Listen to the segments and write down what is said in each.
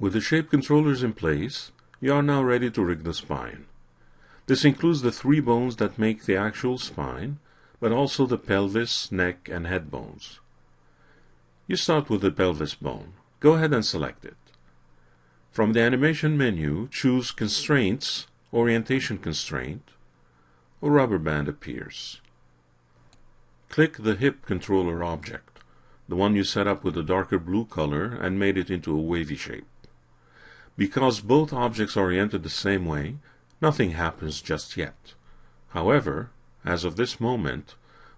With the shape controllers in place, you are now ready to rig the spine. This includes the three bones that make the actual spine, but also the pelvis, neck, and head bones. You start with the pelvis bone. Go ahead and select it. From the animation menu, choose Constraints, Orientation Constraint. A rubber band appears. Click the hip controller object, the one you set up with a darker blue color and made it into a wavy shape. Because both objects are oriented the same way, nothing happens just yet. However, as of this moment,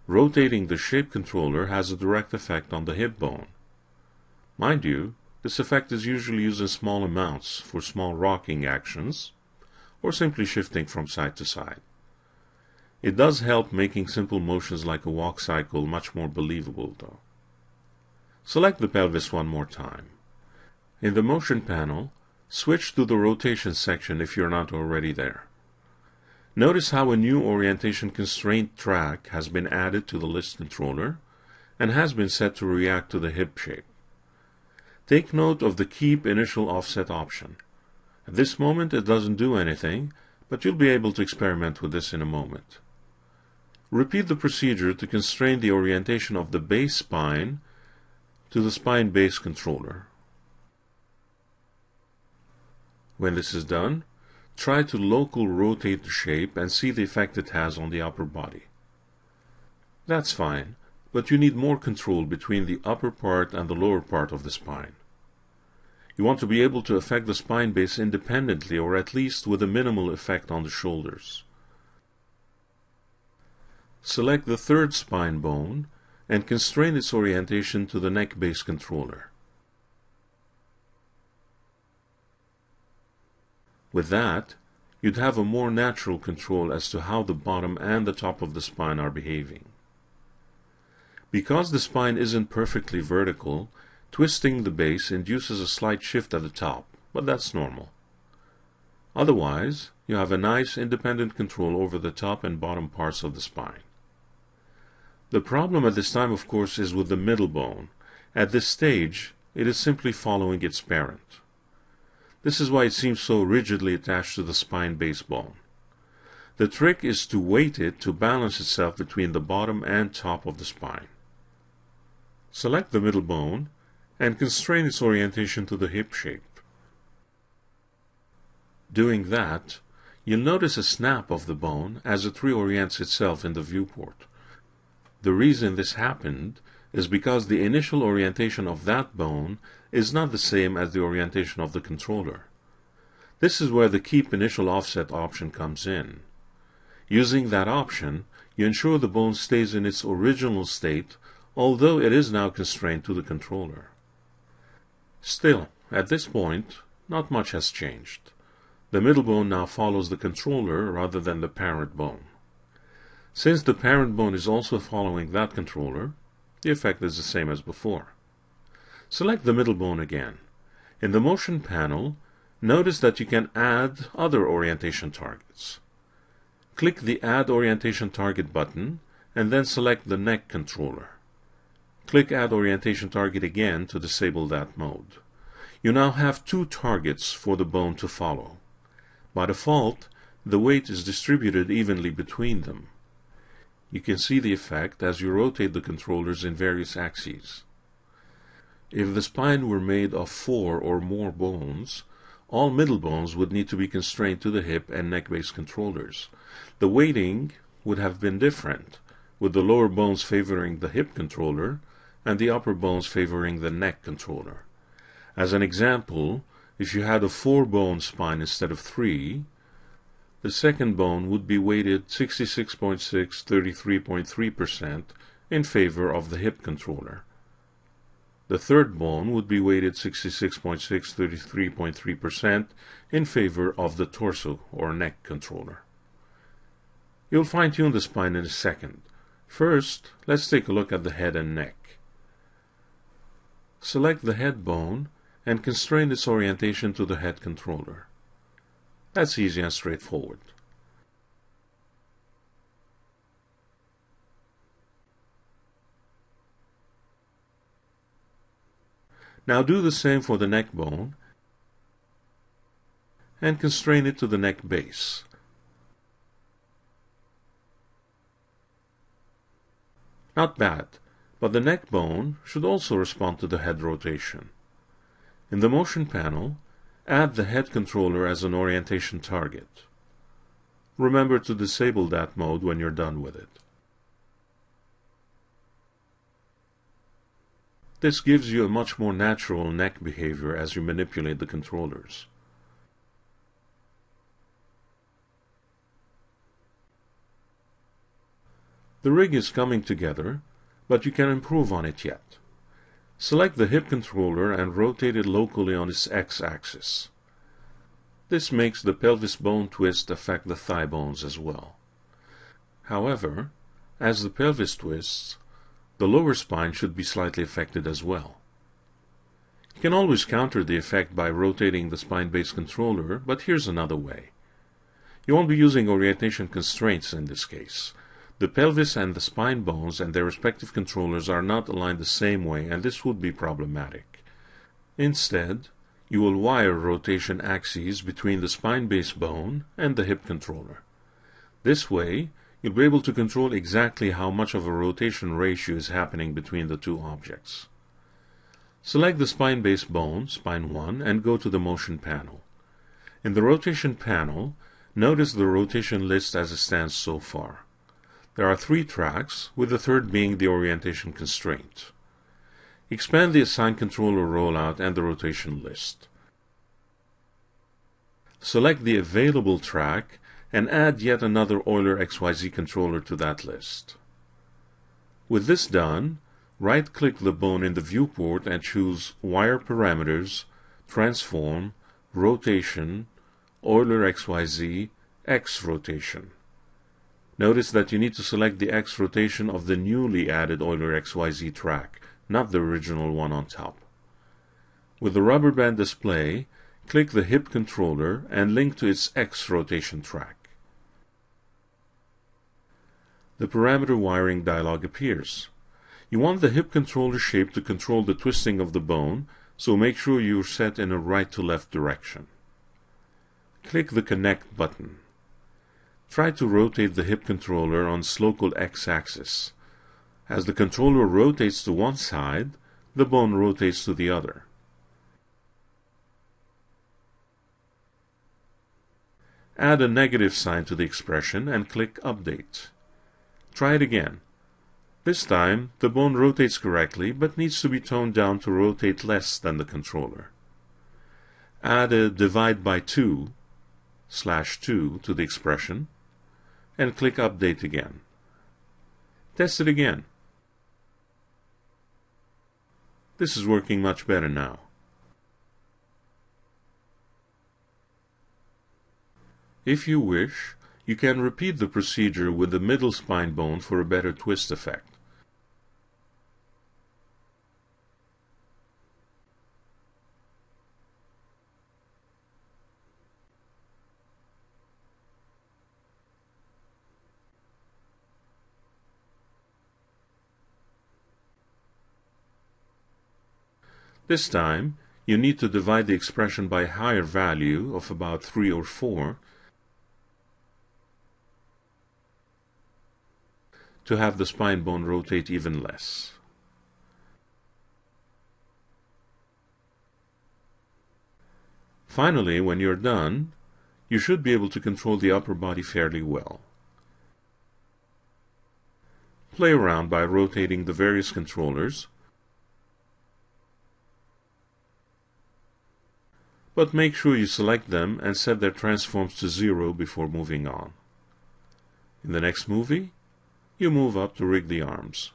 rotating the shape controller has a direct effect on the hip bone. Mind you, this effect is usually used in small amounts for small rocking actions, or simply shifting from side to side. It does help making simple motions like a walk cycle much more believable, though. Select the pelvis one more time. In the motion panel, switch to the rotation section if you're not already there. Notice how a new orientation constraint track has been added to the list controller and has been set to react to the hip shape. Take note of the Keep Initial Offset option. At this moment it doesn't do anything, but you'll be able to experiment with this in a moment. Repeat the procedure to constrain the orientation of the base spine to the spine base controller. When this is done, try to local rotate the shape and see the effect it has on the upper body. That's fine, but you need more control between the upper part and the lower part of the spine. You want to be able to affect the spine base independently, or at least with a minimal effect on the shoulders. Select the third spine bone and constrain its orientation to the neck base controller. With that, you'd have a more natural control as to how the bottom and the top of the spine are behaving. Because the spine isn't perfectly vertical, twisting the base induces a slight shift at the top, but that's normal. Otherwise, you have a nice independent control over the top and bottom parts of the spine. The problem at this time, of course, is with the middle bone. At this stage, it is simply following its parent. This is why it seems so rigidly attached to the spine base bone. The trick is to weight it to balance itself between the bottom and top of the spine. Select the middle bone and constrain its orientation to the hip shape. Doing that, you'll notice a snap of the bone as it reorients itself in the viewport. The reason this happened is because the initial orientation of that bone is not the same as the orientation of the controller. This is where the Keep Initial Offset option comes in. Using that option, you ensure the bone stays in its original state, although it is now constrained to the controller. Still, at this point, not much has changed. The middle bone now follows the controller rather than the parent bone. Since the parent bone is also following that controller, the effect is the same as before. Select the middle bone again. In the motion panel, notice that you can add other orientation targets. Click the Add Orientation Target button and then select the neck controller. Click Add Orientation Target again to disable that mode. You now have two targets for the bone to follow. By default, the weight is distributed evenly between them. You can see the effect as you rotate the controllers in various axes. If the spine were made of 4 or more bones, all middle bones would need to be constrained to the hip and neck base controllers. The weighting would have been different, with the lower bones favoring the hip controller and the upper bones favoring the neck controller. As an example, if you had a 4-bone spine instead of 3, the second bone would be weighted 66.6 33.3% in favor of the hip controller. The third bone would be weighted 66.6 33.3% in favor of the torso or neck controller. You'll fine-tune the spine in a second. First, let's take a look at the head and neck. Select the head bone and constrain its orientation to the head controller. That's easy and straightforward. Now do the same for the neck bone and constrain it to the neck base. Not bad, but the neck bone should also respond to the head rotation. In the motion panel, add the head controller as an orientation target. Remember to disable that mode when you're done with it. This gives you a much more natural neck behavior as you manipulate the controllers. The rig is coming together, but you can improve on it yet. Select the hip controller and rotate it locally on its x-axis. This makes the pelvis bone twist affect the thigh bones as well. However, as the pelvis twists, the lower spine should be slightly affected as well. You can always counter the effect by rotating the spine-based controller, but here's another way. You won't be using orientation constraints in this case. The pelvis and the spine bones and their respective controllers are not aligned the same way, and this would be problematic. Instead, you will wire rotation axes between the spine-based bone and the hip controller. This way, you'll be able to control exactly how much of a rotation ratio is happening between the two objects. Select the spine-based bone, spine 1, and go to the motion panel. In the rotation panel, notice the rotation list as it stands so far. There are 3 tracks, with the third being the orientation constraint. Expand the assigned controller rollout and the rotation list. Select the available track and add yet another Euler XYZ controller to that list. With this done, right-click the bone in the viewport and choose Wire Parameters, Transform, Rotation, Euler XYZ, X Rotation. Notice that you need to select the X rotation of the newly added Euler XYZ track, not the original one on top. With the rubber band display, click the hip controller and link to its X rotation track. The parameter wiring dialog appears. You want the hip controller shape to control the twisting of the bone, so make sure you're set in a right to left direction. Click the Connect button. Try to rotate the hip controller on its local x-axis. As the controller rotates to one side, the bone rotates to the other. Add a negative sign to the expression and click Update. Try it again. This time, the bone rotates correctly but needs to be toned down to rotate less than the controller. Add a divide by 2/2 to the expression and click Update again. Test it again. This is working much better now. If you wish, you can repeat the procedure with the middle spine bone for a better twist effect. This time, you need to divide the expression by a higher value of about 3 or 4 to have the spine bone rotate even less. Finally, when you're done, you should be able to control the upper body fairly well. Play around by rotating the various controllers, but make sure you select them and set their transforms to 0 before moving on. In the next movie, you move up to rig the arms.